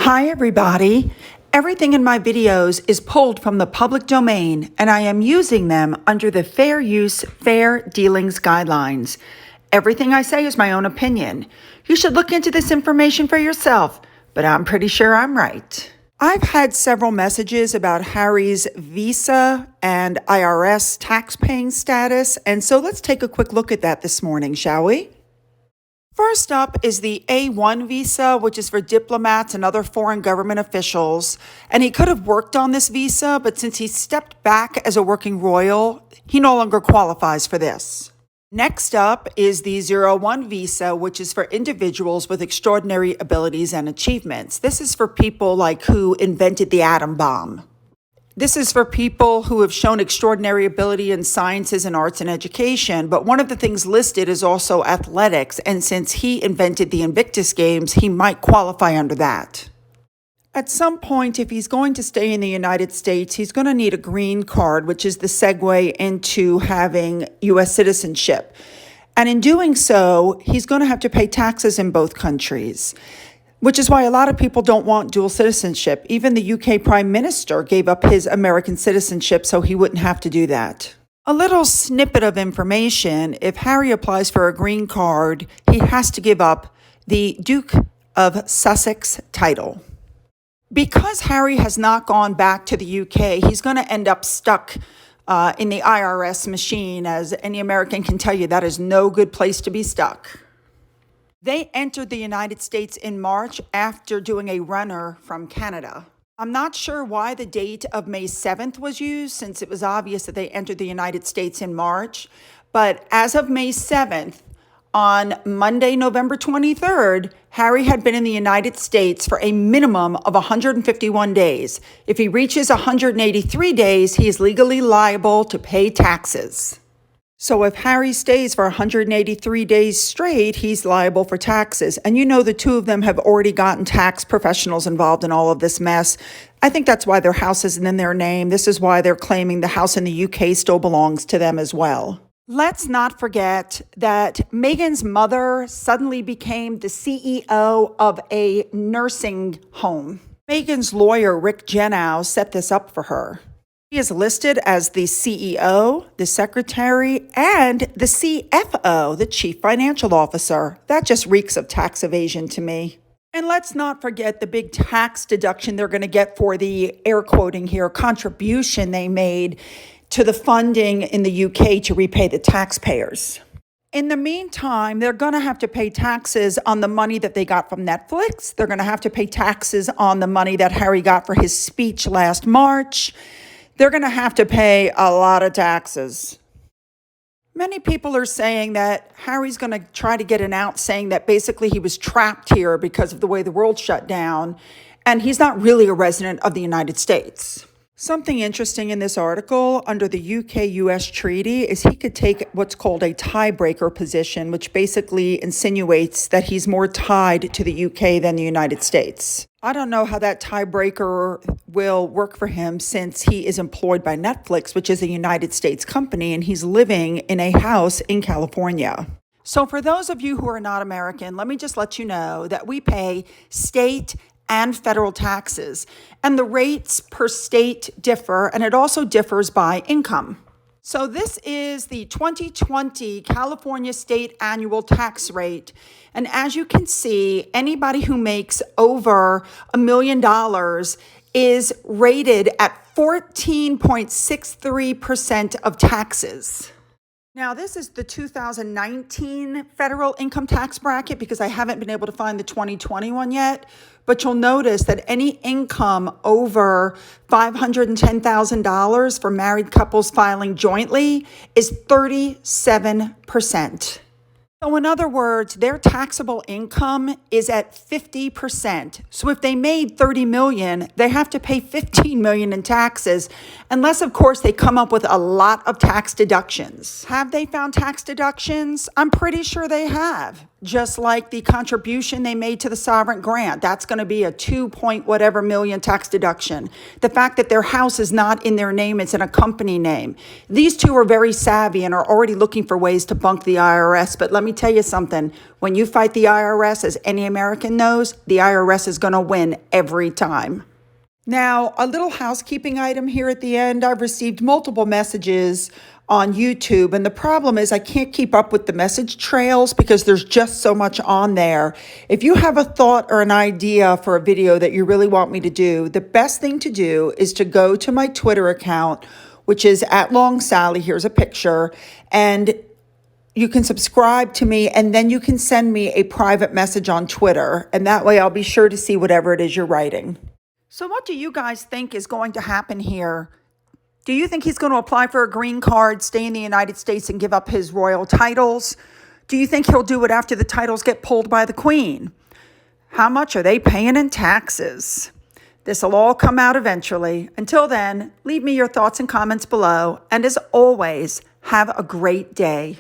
Hi everybody. Everything in my videos is pulled from the public domain and I am using them under the Fair Use, Fair Dealings guidelines. Everything I say is my own opinion. You should look into this information for yourself, but I'm pretty sure I'm right. I've had several messages about Harry's visa and IRS tax-paying status, and so let's take a quick look at that this morning, shall we? First up is the A1 visa, which is for diplomats and other foreign government officials. And he could have worked on this visa, but since he stepped back as a working royal, he no longer qualifies for this. Next up is the 01 visa, which is for individuals with extraordinary abilities and achievements. This is for people like who invented the atom bomb. This is for people who have shown extraordinary ability in sciences and arts and education, but one of the things listed is also athletics, and since he invented the Invictus Games, he might qualify under that. At some point, if he's going to stay in the United States, he's going to need a green card, which is the segue into having U.S. citizenship. And in doing so, he's going to have to pay taxes in both countries, which is why a lot of people don't want dual citizenship. Even the UK Prime Minister gave up his American citizenship so he wouldn't have to do that. A little snippet of information: if Harry applies for a green card, he has to give up the Duke of Sussex title. Because Harry has not gone back to the UK, he's going to end up stuck in the IRS machine. As any American can tell you, that is no good place to be stuck. They entered the United States in March after doing a runner from Canada. I'm not sure why the date of May 7th was used, since it was obvious that they entered the United States in March. But as of May 7th, on Monday, November 23rd, Harry had been in the United States for a minimum of 151 days. If he reaches 183 days, he is legally liable to pay taxes. So if Harry stays for 183 days straight, he's liable for taxes. And you know the two of them have already gotten tax professionals involved in all of this mess. I think that's why their house isn't in their name. This is why they're claiming the house in the UK still belongs to them as well. Let's not forget that Meghan's mother suddenly became the CEO of a nursing home. Meghan's lawyer, Rick Genow, set this up for her. He is listed as the CEO, the secretary, and the CFO, the chief financial officer. That just reeks of tax evasion to me. And let's not forget the big tax deduction they're going to get for the, air quoting here, contribution they made to the funding in the UK to repay the taxpayers. In the meantime, they're going to have to pay taxes on the money that they got from Netflix. They're going to have to pay taxes on the money that Harry got for his speech last March. They're going to have to pay a lot of taxes. Many people are saying that Harry's going to try to get an out, saying that basically he was trapped here because of the way the world shut down, and he's not really a resident of the United States. Something interesting in this article, under the UK-US treaty, is he could take what's called a tiebreaker position, which basically insinuates that he's more tied to the UK than the United States. I don't know how that tiebreaker will work for him, since he is employed by Netflix, which is a United States company, and he's living in a house in California. So for those of you who are not American, let me just let you know that we pay state and federal taxes, and the rates per state differ, and it also differs by income. So this is the 2020 California state annual tax rate. And as you can see, anybody who makes over $1 million is rated at 14.63% of taxes. Now, this is the 2019 federal income tax bracket because I haven't been able to find the 2021 yet. But you'll notice that any income over $510,000 for married couples filing jointly is 37%. So in other words, their taxable income is at 50%. So if they made $30 million, they have to pay $15 million in taxes, unless, of course, they come up with a lot of tax deductions. Have they found tax deductions? I'm pretty sure they have. just like the contribution they made to the sovereign grant. That's going to be a 2 point whatever million tax deduction. The fact that their house is not in their name, it's in a company name. These two are very savvy and are already looking for ways to bunk the IRS. But let me tell you something. When you fight the IRS, as any American knows, the IRS is going to win every time. Now, a little housekeeping item here at the end. I've received multiple messages on YouTube, and the problem is I can't keep up with the message trails because there's just so much on there. If you have a thought or an idea for a video that you really want me to do, the best thing to do is to go to my Twitter account, which is @LongSally. Here's a picture, and you can subscribe to me, and then you can send me a private message on Twitter, and that way I'll be sure to see whatever it is you're writing. So what do you guys think is going to happen here? Do you think he's going to apply for a green card, stay in the United States, and give up his royal titles? Do you think he'll do it after the titles get pulled by the Queen? How much are they paying in taxes? This will all come out eventually. Until then, leave me your thoughts and comments below. And as always, have a great day.